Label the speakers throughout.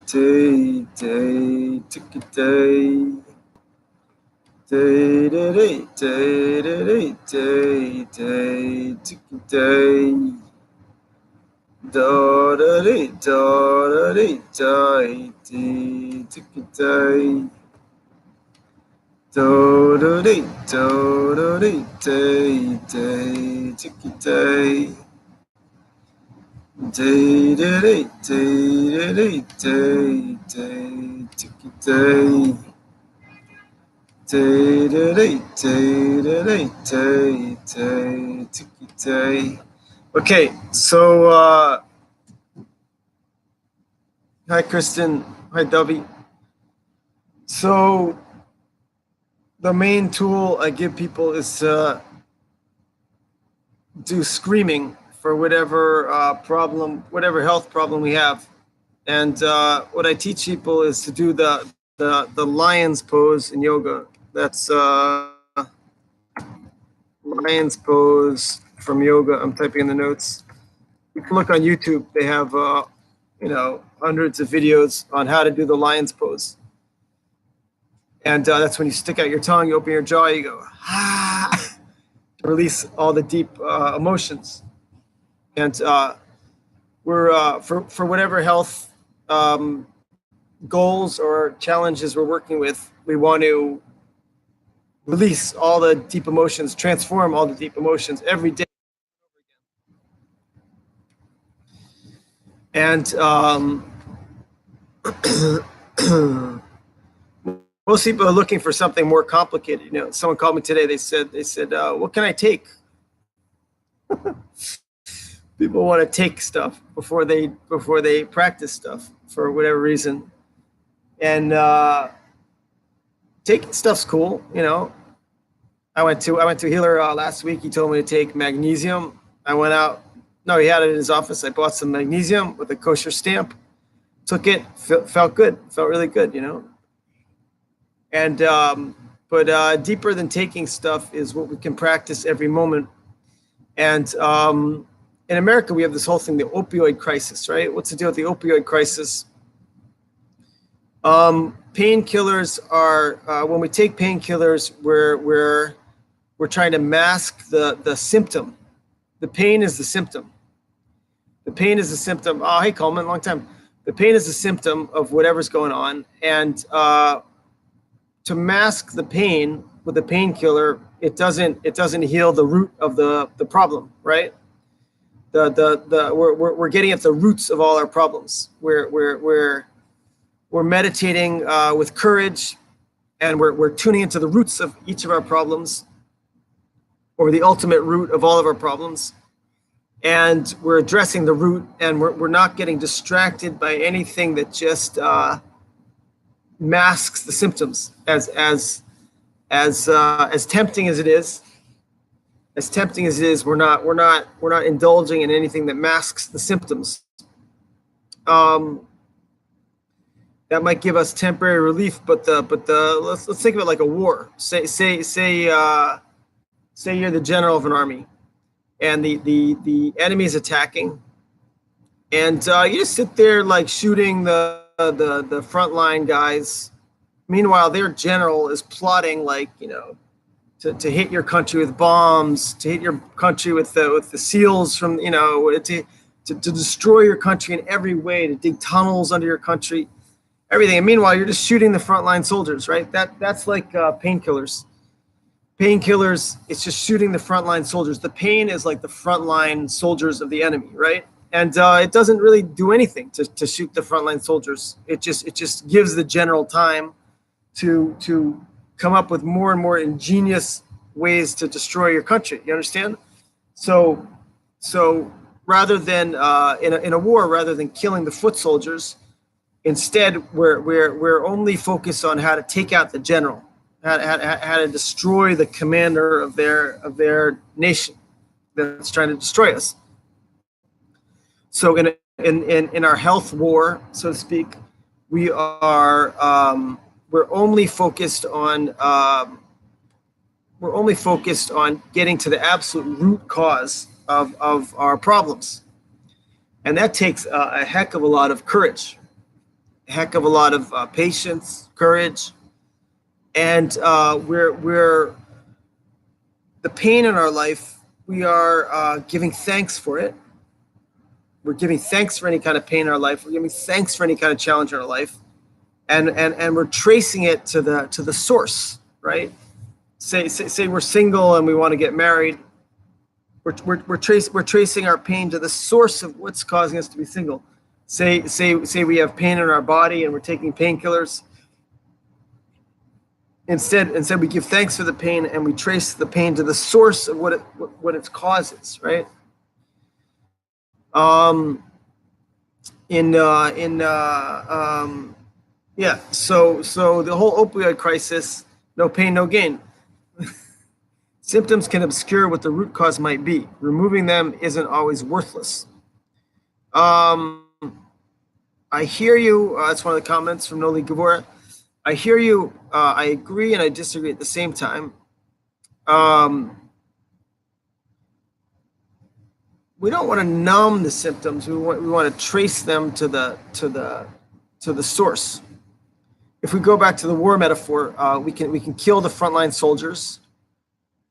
Speaker 1: day, day, tick a day. Day, day, day, day, day, day, day, tick a day. Da da day, da da day, day, day, tick a day. Da da day, da da day, day, day, tick a day. Day, day, day, day, day, day, day, tick a day. Day, day, day, day, day, day, day, tick a day. Okay, so hi Kristen, hi Dubby. So the main tool I give people is do screaming for whatever problem, whatever health problem we have. And what I teach people is to do the lion's pose in yoga. That's lion's pose from yoga. I'm typing in the notes. You can look on YouTube. They have hundreds of videos on how to do the lion's pose. And that's when you stick out your tongue, you open your jaw, you go ah, to release all the deep emotions. And we're for whatever health goals or challenges we're working with, we want to release all the deep emotions, transform all the deep emotions every day. And most people are looking for something more complicated. You know, someone called me today. They said, what can I take? People want to take stuff before they practice stuff for whatever reason. And taking stuff's cool, you know. I went to a healer last week. He told me to take magnesium. I went out. No, he had it in his office. I bought some magnesium with a kosher stamp. Took it. Felt good. Felt really good, you know. And but deeper than taking stuff is what we can practice every moment. And in America, we have this whole thing, the opioid crisis, right? What's the deal with the opioid crisis? Painkillers are when we take painkillers, we're trying to mask the symptom. The pain is the symptom. The pain is the symptom. Oh, hey Coleman, long time. The pain is the symptom of whatever's going on, and to mask the pain with a painkiller, it doesn't heal the root of the problem, right? We're getting at the roots of all our problems. We're meditating with courage, and we're tuning into the roots of each of our problems, or the ultimate root of all of our problems. And we're addressing the root, and we're not getting distracted by anything that just masks the symptoms. As tempting as it is, we're not indulging in anything that masks the symptoms. That might give us temporary relief, but let's think of it like a war. Say you're the general of an army, and the enemy is attacking, and you just sit there like shooting the frontline guys. Meanwhile, their general is plotting, like, you know, to hit your country with bombs, to hit your country with the SEALs from, you know, to destroy your country in every way, to dig tunnels under your country, everything. And meanwhile, you're just shooting the frontline soldiers, right? That's like painkillers. Painkillers, it's just shooting the frontline soldiers. The pain is like the frontline soldiers of the enemy, right? And it doesn't really do anything to shoot the frontline soldiers. It just gives the general time to come up with more and more ingenious ways to destroy your country. You understand? So rather than in a war, rather than killing the foot soldiers, instead we're only focused on how to take out the general, how to destroy the commander of their nation that's trying to destroy us. So in our health war, so to speak, we are we're only focused on getting to the absolute root cause of our problems, and that takes a heck of a lot of courage. heck of a lot of patience, courage, and we're the pain in our life. We are giving thanks for it. We're giving thanks for any kind of pain in our life. We're giving thanks for any kind of challenge in our life, and we're tracing it to the source, right? Say we're single and we want to get married. We're tracing our pain to the source of what's causing us to be single. Say we have pain in our body and we're taking painkillers. Instead we give thanks for the pain and we trace the pain to the source of what its causes, right? Yeah. So the whole opioid crisis, no pain, no gain. Symptoms can obscure what the root cause might be. Removing them isn't always worthless. I hear you. That's one of the comments from Noli Gavora. I hear you. I agree and I disagree at the same time. We don't want to numb the symptoms. We want to trace them to the source. If we go back to the war metaphor, we can kill the frontline soldiers,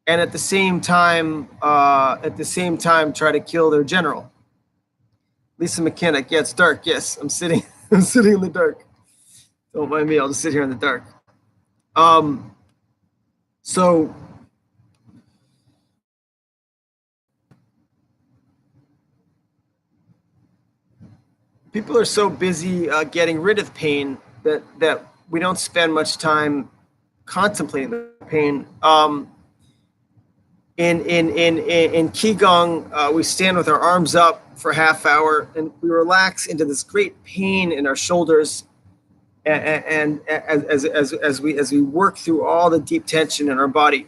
Speaker 1: and at the same time try to kill their general. Lisa Mechanic, yeah, it's dark. Yes, I'm sitting in the dark. Don't mind me. I'll just sit here in the dark. So people are so busy getting rid of pain that we don't spend much time contemplating the pain. In Qigong, we stand with our arms up for a half hour and we relax into this great pain in our shoulders. And as we work through all the deep tension in our body,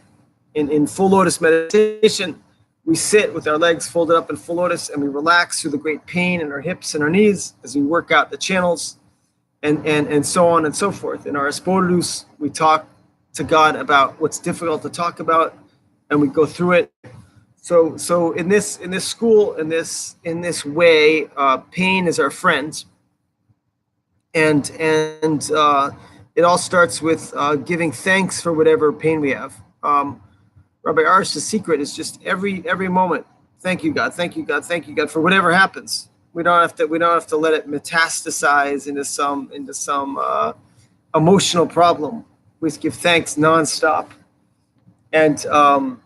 Speaker 1: in full lotus meditation, we sit with our legs folded up in full lotus and we relax through the great pain in our hips and our knees as we work out the channels, and so on and so forth. In our Esporus, we talk to God about what's difficult to talk about, and we go through it. So in this school, in this way, pain is our friend, and it all starts with giving thanks for whatever pain we have. Rabbi Arish's secret is just every moment. Thank you, God. Thank you, God. Thank you, God, for whatever happens. We don't have to let it metastasize into some emotional problem. We just give thanks nonstop. And so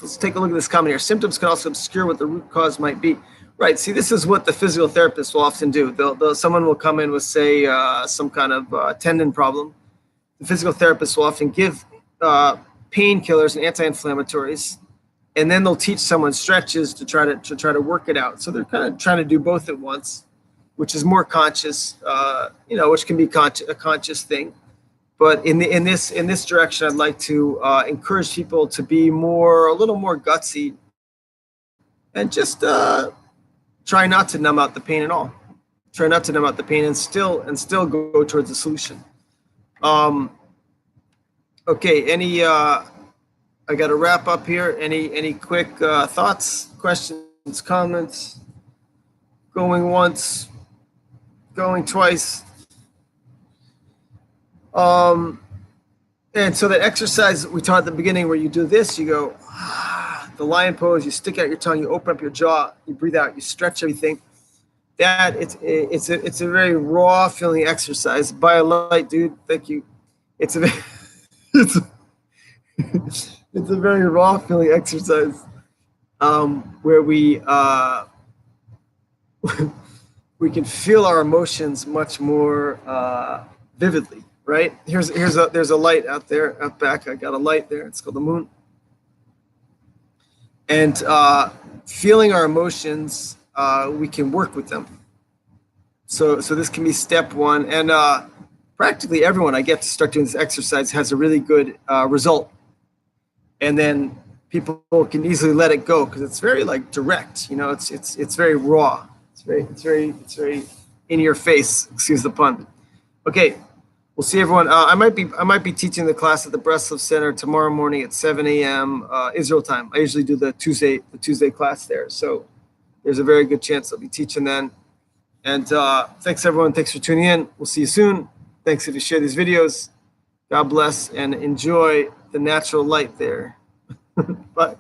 Speaker 1: let's take a look at this comment here. Symptoms can also obscure what the root cause might be. Right. See, this is what the physical therapist will often do. Someone will come in with, say, some kind of tendon problem. The physical therapist will often give painkillers and anti-inflammatories, and then they'll teach someone stretches to try to work it out. So they're kind of trying to do both at once, which is more conscious, which can be a conscious thing. But in this direction, I'd like to encourage people to be a little more gutsy, and just try not to numb out the pain at all. Try not to numb out the pain and still go towards a solution. Okay, I got to wrap up here. Any quick thoughts, questions, comments? Going once, going twice. And so that exercise we taught at the beginning, where you do this, you go, the lion pose, you stick out your tongue, you open up your jaw, you breathe out, you stretch everything. That it's a very raw feeling exercise. By a light, dude. Thank you. It's a very raw feeling exercise, where we can feel our emotions much more vividly. Right? There's a light out there, out back. I got a light there. It's called the moon. And feeling our emotions, we can work with them. So this can be step one. And practically everyone I get to start doing this exercise has a really good result. And then people can easily let it go because it's very direct. It's very raw. It's very in your face. Excuse the pun. Okay. We'll see everyone. I might be teaching the class at the Breslov Center tomorrow morning at 7 a.m. Israel time. I usually do the Tuesday class there, so there's a very good chance I'll be teaching then. And thanks, everyone. Thanks for tuning in. We'll see you soon. Thanks if you share these videos. God bless and enjoy the natural light there. Bye.